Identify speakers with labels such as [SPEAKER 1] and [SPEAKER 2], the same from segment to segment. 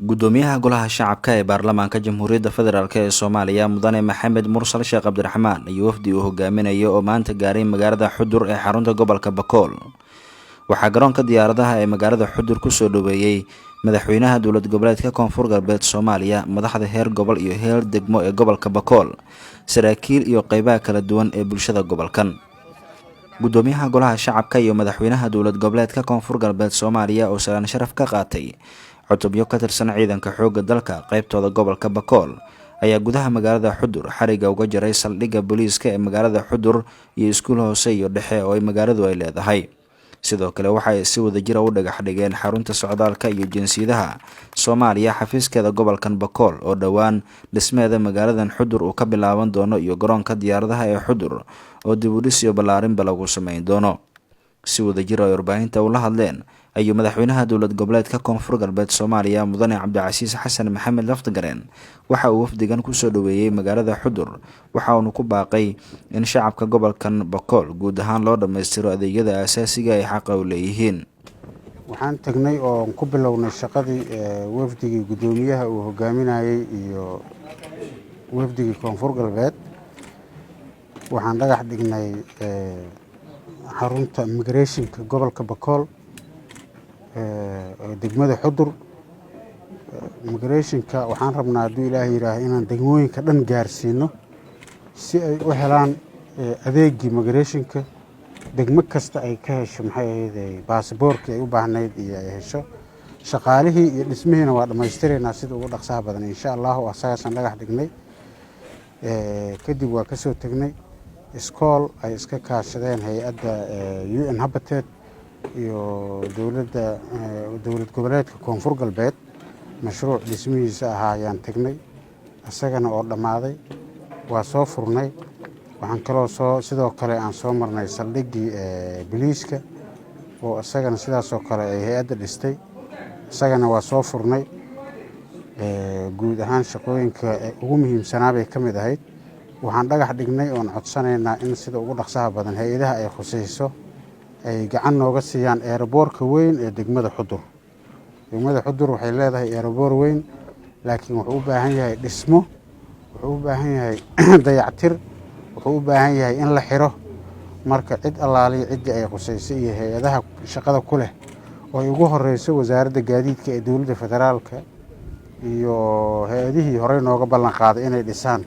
[SPEAKER 1] gudoomiyaha golaha shacabka ee baarlamaanka jamhuuriyadda federaalk ee soomaaliya mudane maxamed mursal sheekh cabdiraxmaan iyo wafdi uu hogaaminayo oo maanta gaaray magaalada xudur ee xarunta gobolka bakool waxaa garoonka diyaaradaha ee magaalada xudur kusoo dhoweeyey madaxweynaha dowlad goboleedka koonfur galbeed soomaaliya madaxda heer gobol iyo heer degmo ee gobolka bakool saraakiil iyo qeybaha kala duwan ee bulshada gobolkan gudoomiyaha golaha shacabka iyo madaxweynaha dowlad goboleedka koonfur galbeed soomaaliya oo salaan sharaf ka qaatay cutubyo ka tirsan ciidanka xoogga dalka qaybtooda gobolka bakool ayaa gudaha magaalada xudur xariga uga jaray saldhigga booliiska ee magaalada xudur iyo iskuul hoose iyo dhexe oo ay magaaladu ay leedahay sidoo kale waxa ay si wadajira u dhagax dhigeen xarunta socdaalka iyo jinsiyadaha soomaaliya xafiiskeeda gobolkan bakool oo dhowaan dhismeeda magaaladan xudur uu ka bilaaban doono iyo garoonka diyaaradaha ee xudur oo dib u dhis iyo ballaarinba lagu sameyn doono si wadajir ay warbaahinta ula hadleen ayuu madaxweynaha dowlad goboleedka koonfur galbeed soomaaliya mudane cabdicasiis xasan maxamed laftagareen waxa uu wafdigan kusoo dhoweeyey magaalada xudur waxa uunu ku baaqay in shacabka gobolkan bakool guud ahaan loo dhammaystiro adeegyada aasaasiga ay xaqa u leeyihiin.
[SPEAKER 2] waxaan tagnay oo ku bilownay shaqadii wafdigii gudoomiyaha uu hogaaminayay iyo wafdigii koonfur galbeed waxaan dhagax dhignay xarunta immigrationka gobolka bakool degmada xudur immigrationka waxaan rabnaa hadduu ilaahay yidhaaha inaan degmooyinka dhan gaarsiino si ay u helaan adeegii immigrationka degmo kasta ay ka hesho maxay ahayd baasboorkii ay u baahnayd iyo ay hesho shaqaalihii iyo dhismihiina waa dhammaystiraynaa sida ugu dhaqsaha badan insha allahu asagaasaan dhagax dhignay kadib waa kasoo tegnay iskool ay iska kaashadeen hay-adda UN Habitat iyo dowlad goboleedka koonfur galbeed mashruuc dhismihiisa ahaa ayaan tegnay isagana oo dhammaaday waa soo furnay waxaan kaloo sidoo kale aan soo marnay saldhiggii biliiska oo isagana sidaasoo kale ay hay-adda dhistay isagana waa soo furnay guud ahaan shaqooyinka ugu muhiimsanaa bay ka mid ahayd waxaan dhagax dhignay oon codsanaynaa in sida ugu dhaqsaha badan hay-adaha ay khusayso ay gacan nooga siiyaan eeraboorka weyn ee degmada xudur. degmada xudur waxay leedahay eeraboor weyn laakiin wuxuu u baahan yahay dhismo, wuxuu u baahan yahay dayactir, wuxuu u baahan yahay in la xiro. marka cid allaaliya ciddii ay khusaysay iyo hay-adaha shaqada ku leh oo ay ugu horeyso wasaaradda gaadiidka ee dowladda federaalka iyo hay-adihii horey nooga ballan qaaday inay dhisaan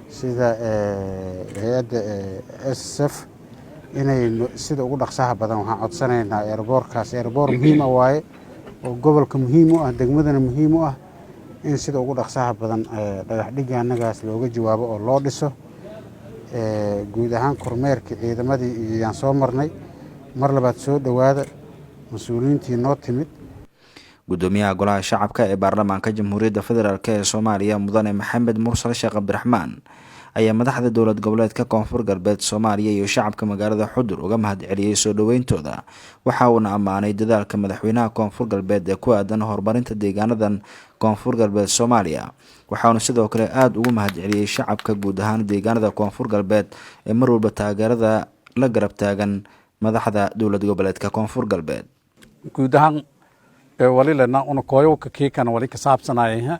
[SPEAKER 2] sida hay-adda SSF inay sida ugu dhaqsaha badan waxaan codsanaynaa eeraboorkaas eeraboor muhiim ah waaye oo gobolka muhiim u ah degmadana muhiim u ah in sida ugu dhaqsaha badan dhagax dhigga annagaas looga jawaabo oo loo dhiso guud ahaan kormeerkii ciidamadii iyaan soo marnay mar labaad soo dhowaada mas-uuliyiintii noo timid.
[SPEAKER 1] gudoomiyaha golaha shacabka ee baarlamaanka jamhuuriyadda federaalk ee soomaaliya mudane maxamed mursal sheekh cabdiraxmaan ayaa madaxda dowlad goboleedka koonfur galbeed soomaaliya iyo shacabka magaalada xudur uga mahad celiyey soo dhoweyntooda waxa uuna ammaanay dadaalka madaxweynaha koonfur galbeed ee ku aadan horumarinta deegaanadan koonfur galbeed soomaaliya waxauna sidoo kale aada ugu mahad celiyey shacabka guud ahaan deegaanada koonfur galbeed ee mar walba taageerada la garab taagan madaxda dowlad goboleedka koonfur galbeed.
[SPEAKER 3] guud ahaan wali lena una kooyowka kiikana wali ka saabsanayah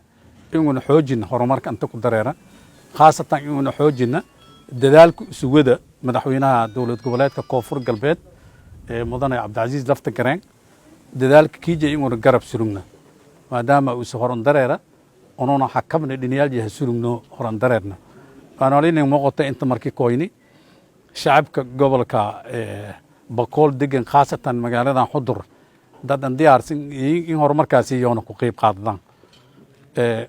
[SPEAKER 3] inuuna xoojina horumarka inta ku dareera khaasatan inuuna xoojina dadaalka isuwada madaxweynaha dowlad goboleedka koonfur galbeed ee mudane cabdicasiis laftagareen dadaalka kiija inuuna garab surugna maadaama uusa horan dareera unuuna xakabna dhiniyaalyaha surugno horan dareerna waan walina muuqata inta markii kooyni shacabka gobolka bakool degan khaasatan magaaladan xudur dadan diyaarsan in horumarkaasi yoona ku qayb qaadadaan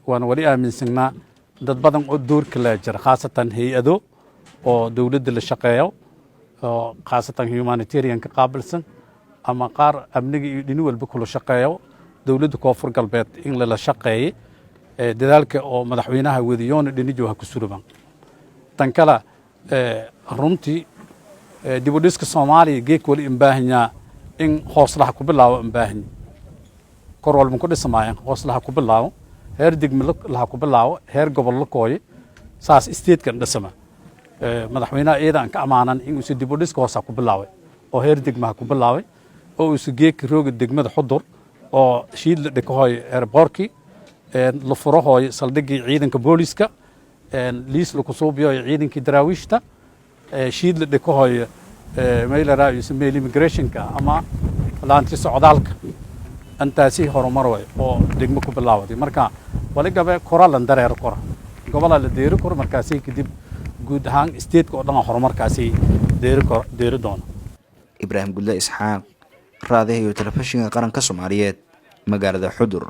[SPEAKER 3] waana wali aaminsanaa dad badan oo doorka la jira khaasatan hay-ado oo dowladda la shaqeeyo oo khaasatan humanitarian ka qaabilsan ama qaar amniga iyo dhini walba kula shaqeeyo dowladda koonfur galbeed in lala shaqeeyey dadaalka oo madaxweynaha wadiyoona dhinijoha ku suluban tan kale runtii dib u dhiska soomaaliya geek wali imbaahanyaa in hooslaha ku bilaabo imbaahan kor walba ku dhismaayaan hooslaha ku bilaabo heer degmo laha ku bilaabo heer gobol la kooye saas isteedkan dhisma madaxweynaha ciidan ka amaanan in uu dib u dhiska hoosa ku bilaabay oo heer degmaha ku bilaabay oo uu geek rooga degmada xudur oo shiid la dhikahoy airportki la furo hooyo saldhiggii ciidanka booliska liis laku suubiyo ciidankii daraawiishta shiid la dhiko hooyo meel raayis meel immigrationka ama laanti socdaalka antaasi horumar way oo degmo ku bilaawday marka wali gabe koralan dareer kora gobolada la deeri kor markaasi kadib guud ahaan state oo dhan horumarkaasi deeri doono
[SPEAKER 1] Ibrahim Gudle Isxaaq raadiyaha iyo telefishinka qaranka Soomaaliyeed magaalada Xudur.